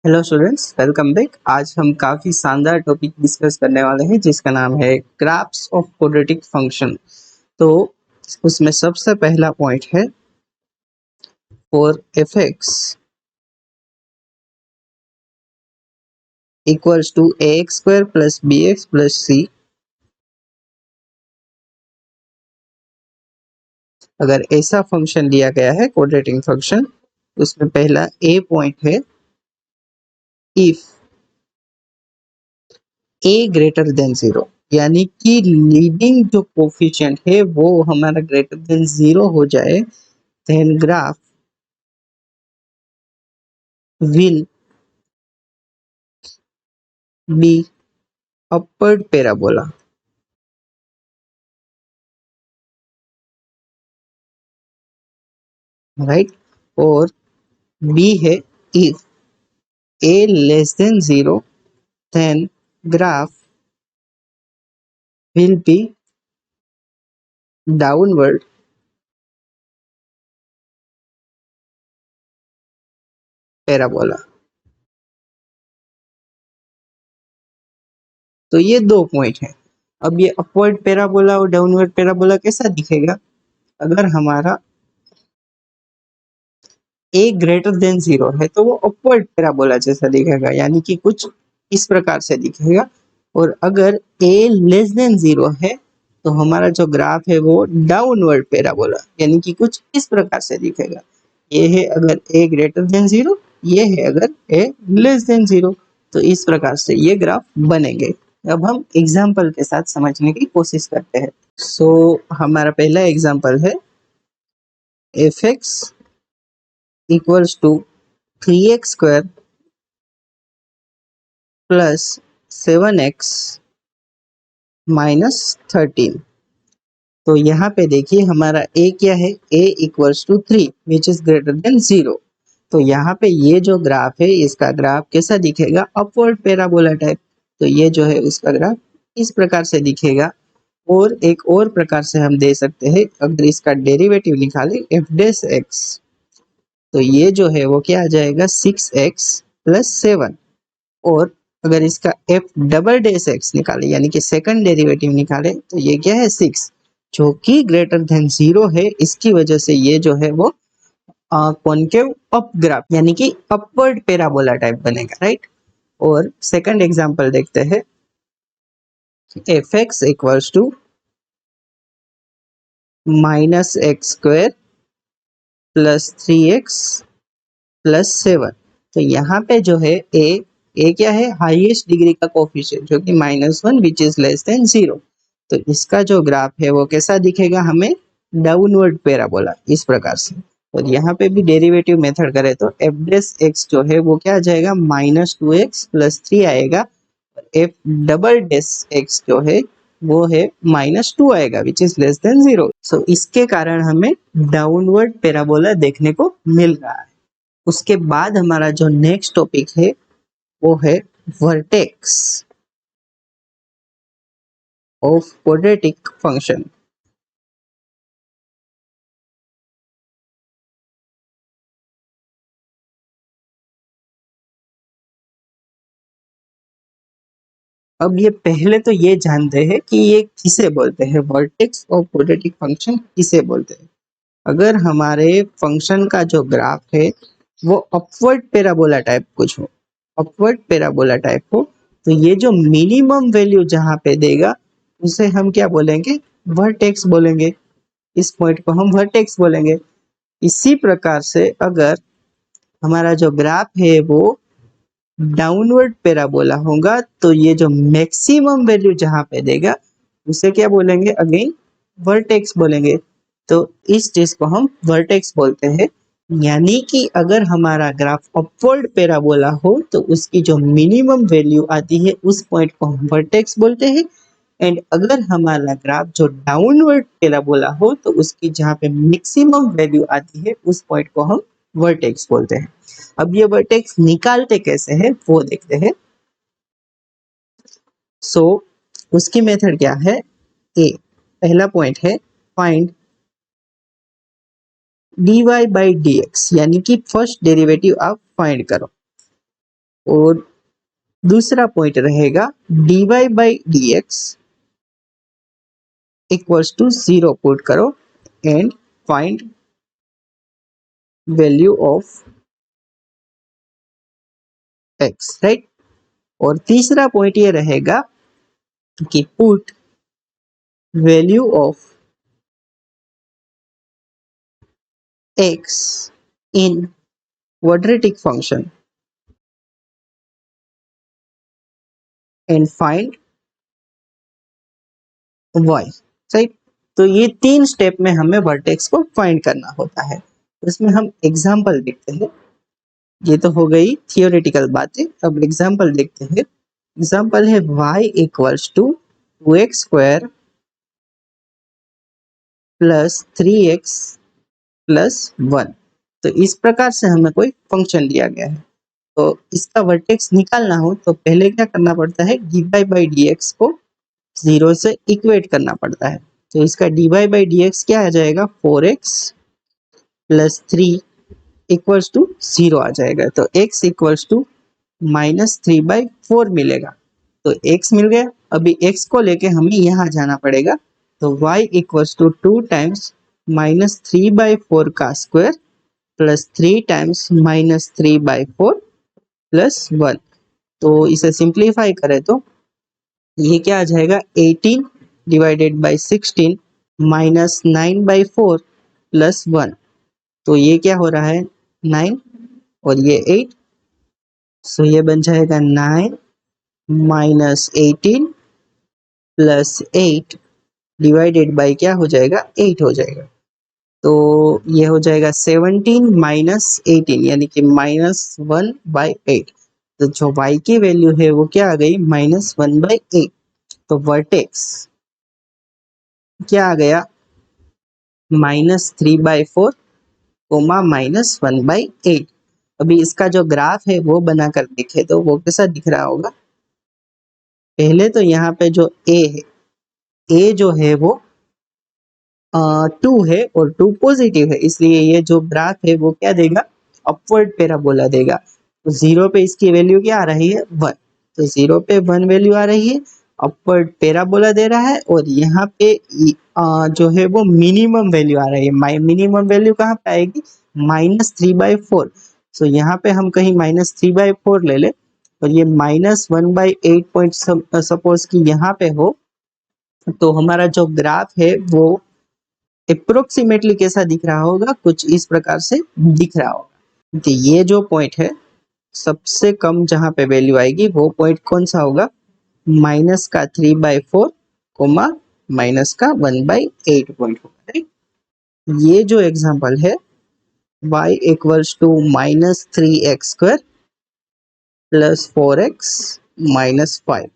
Hello students, welcome back. आज हम काफ़ी शानदार टॉपिक डिस्कस करने वाले हैं जिसका नाम है ग्राफ्स ऑफ क्वाड्रेटिक फंक्शन। तो उसमें सबसे पहला पॉइंट है for F x equals to A X square plus B X plus C. अगर ऐसा फंक्शन दिया गया है क्वाड्रेटिक फंक्शन, उसमें पहला ए पॉइंट है if A greater than zero, यानी कि लीडिंग जो कोफिशिएंट है वो हमारा ग्रेटर देन जीरो हो जाए, then graph will be upward parabola, right. और बी है if a less than zero, then graph will be downward parabola। तो ये दो पॉइंट है। अब ये अपवर्ड पैराबोला और डाउनवर्ड पैराबोला कैसा दिखेगा? अगर हमारा a ग्रेटर देन जीरो है तो वो अपवर्ड पैराबोला जैसा दिखेगा, यानी कि कुछ इस प्रकार से दिखेगा। और अगर a लेस देन जीरो है तो हमारा जो ग्राफ है वो डाउनवर्ड पैराबोला, यानी कि कुछ इस प्रकार से दिखेगा। ये है अगर a ग्रेटर देन जीरो, ये है अगर a लेस देन जीरो। तो इस प्रकार से ये ग्राफ बनेंगे। अब हम एग्जाम्पल के साथ समझने की कोशिश करते हैं। हमारा पहला एग्जाम्पल है f x equals to 3x square plus 7x minus 13। तो यहाँ पे देखिए हमारा a क्या है, a equals to 3 which is greater than 0। तो यहाँ पे ये जो ग्राफ है इसका ग्राफ कैसा दिखेगा? Upward parabola type. तो ये जो है उसका ग्राफ इस प्रकार से दिखेगा। और एक और प्रकार से हम दे सकते हैं, अगर इसका डेरिवेटिव निकालें एफ डेस एक्स, तो ये जो है वो क्या आ जाएगा 6x प्लस 7। और अगर इसका एफ डबल डेस एक्स निकाले यानी कि सेकंड डेरिवेटिव निकाले तो ये क्या है 6, जो कि ग्रेटर देन 0 है। इसकी वजह से ये जो है वो कॉनकेव अप ग्राफ यानी कि अपवर्ड पैराबोला टाइप बनेगा, राइट। और सेकंड एग्जांपल देखते हैं f x equals to minus x square plus 3x plus 7। तो यहाँ पे जो है ए क्या है, हाईएस्ट डिग्री का कोफिशिएंट जो कि -1 विच इज लेस देन 0। तो इसका जो ग्राफ है वो कैसा दिखेगा हमें? डाउनवर्ड पैराबोला इस प्रकार से। और यहाँ पे भी डेरिवेटिव मेथड करें तो एफ डेस एक्स जो है वो क्या आ जाएगा -2x प्लस 3 आएगा। एफ डबल डेस एक्स जो है वो है -2 आएगा विच इज लेस देन 0। सो इसके कारण हमें डाउनवर्ड पैराबोला देखने को मिल रहा है। उसके बाद हमारा जो नेक्स्ट टॉपिक है वो है वर्टेक्स ऑफ क्वाड्रेटिक फंक्शन। अब ये पहले तो ये जानते हैं कि ये किसे बोलते हैं, वर्टेक्स ऑफ क्वाड्रेटिक फंक्शन किसे बोलते हैं। अगर हमारे फंक्शन का जो ग्राफ है वो अपवर्ड पैराबोला टाइप कुछ हो, अपवर्ड पैराबोला टाइप हो, तो ये जो मिनिमम वैल्यू जहाँ पे देगा उसे हम क्या बोलेंगे? वर्टेक्स बोलेंगे। इस पॉइंट को हम वर्टेक्स बोलेंगे। इसी प्रकार से अगर हमारा जो ग्राफ है वो डाउनवर्ड पैराबोला होगा तो ये जो मैक्सिमम वैल्यू जहां पे देगा उसे क्या बोलेंगे? अगेन वर्टेक्स बोलेंगे। तो इस चीज को हम वर्टेक्स बोलते हैं। यानी कि अगर हमारा ग्राफ अपवर्ड पैराबोला हो तो उसकी जो मिनिमम वैल्यू आती है उस पॉइंट को हम वर्टेक्स बोलते हैं। एंड अगर हमारा ग्राफ जो डाउनवर्ड पैराबोला हो तो उसकी जहाँ पे मैक्सिमम वैल्यू आती है उस पॉइंट को हम वर्टेक्स बोलते हैं। अब ये वर्टेक्स निकालते कैसे हैं वो देखते हैं। उसकी मेथड क्या है? पहला पॉइंट है फाइंड dy बाई dx, यानी कि फर्स्ट डेरिवेटिव आप फाइंड करो। और दूसरा पॉइंट रहेगा dy by dx equals to 0 put करो and find value of x, right. और तीसरा पॉइंट ये रहेगा कि put value of x in quadratic function and find y, right. तो ये 3 स्टेप में हमें वर्टेक्स को फाइंड करना होता है। इसमें हम एग्जांपल देखते हैं। ये तो हो गई थियोरेटिकल बातें, अब एग्जांपल देखते हैं। एग्जांपल है y equals to 2x square plus 3x plus 1। तो इस प्रकार से हमें कोई फंक्शन दिया गया है, तो इसका वर्टेक्स निकालना हो तो पहले क्या करना पड़ता है, dy बाई dx को 0 से इक्वेट करना पड़ता है। तो इसका dy बाई dx क्या आ जाएगा, 4x प्लस 3 इक्वल्स टू 0 आ जाएगा। तो x इक्वल्स टू -3/4 मिलेगा। तो x मिल गया। अभी x को लेके हमें यहाँ जाना पड़ेगा। तो y इक्वल्स टू 2 टाइम्स -3/4 का स्क्वायर प्लस 3 टाइम्स -3/4 प्लस 1। तो इसे सिंप्लीफाई करें तो ये क्या आ जाएगा, 18 डिवाइडेड बाई 16 -9/4 प्लस 1। तो ये क्या हो रहा है, 9 और ये 8। सो ये बन जाएगा 9 माइनस 18 प्लस 8 डिवाइडेड बाई क्या हो जाएगा, 8 हो जाएगा। तो ये हो जाएगा 17 माइनस 18 यानी कि -1/8। तो जो y की वैल्यू है वो क्या आ गई, -1/8। तो वर्टेक्स क्या आ गया, -3/4 -1/8। अभी इसका जो ग्राफ है वो बनाकर देखे तो वो कैसा दिख रहा होगा। पहले तो यहाँ पे जो a है, a जो है वो 2 है और 2 पॉजिटिव है, इसलिए ये जो ग्राफ है वो क्या देगा, अपवर्ड पैराबोला देगा। तो 0 पे इसकी वैल्यू क्या आ रही है, 1। तो 0 पे 1 वैल्यू आ रही है, अपवर्ड पैराबोला दे रहा है। और यहाँ पे जो है वो मिनिमम वैल्यू आ रही है। मिनिमम वैल्यू कहाँ पे आएगी, -3/4। तो यहाँ पे हम कहीं -3/4 ले ले और ये -1/8 पॉइंट सपोज कि यहाँ पे हो, तो हमारा जो ग्राफ है वो अप्रोक्सीमेटली कैसा दिख रहा होगा, कुछ इस प्रकार से दिख रहा होगा। तो ये जो पॉइंट है सबसे कम जहां पे वैल्यू आएगी वो पॉइंट कौन सा होगा, -3/4 कोमा -1/8 पॉइंट होगा, राइट। ये जो एग्जांपल है y equals to -3x square plus 4x -5,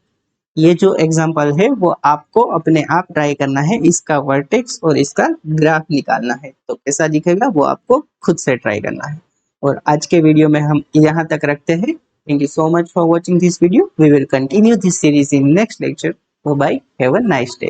ये जो एग्जांपल है वो आपको अपने आप ट्राई करना है। इसका वर्टेक्स और इसका ग्राफ निकालना है, तो कैसा दिखेगा वो आपको खुद से ट्राई करना है। और आज के वीडियो में हम यहाँ तक रखते हैं। Thank you so much for watching this video. We will continue this series in next lecture. Bye, have a nice day.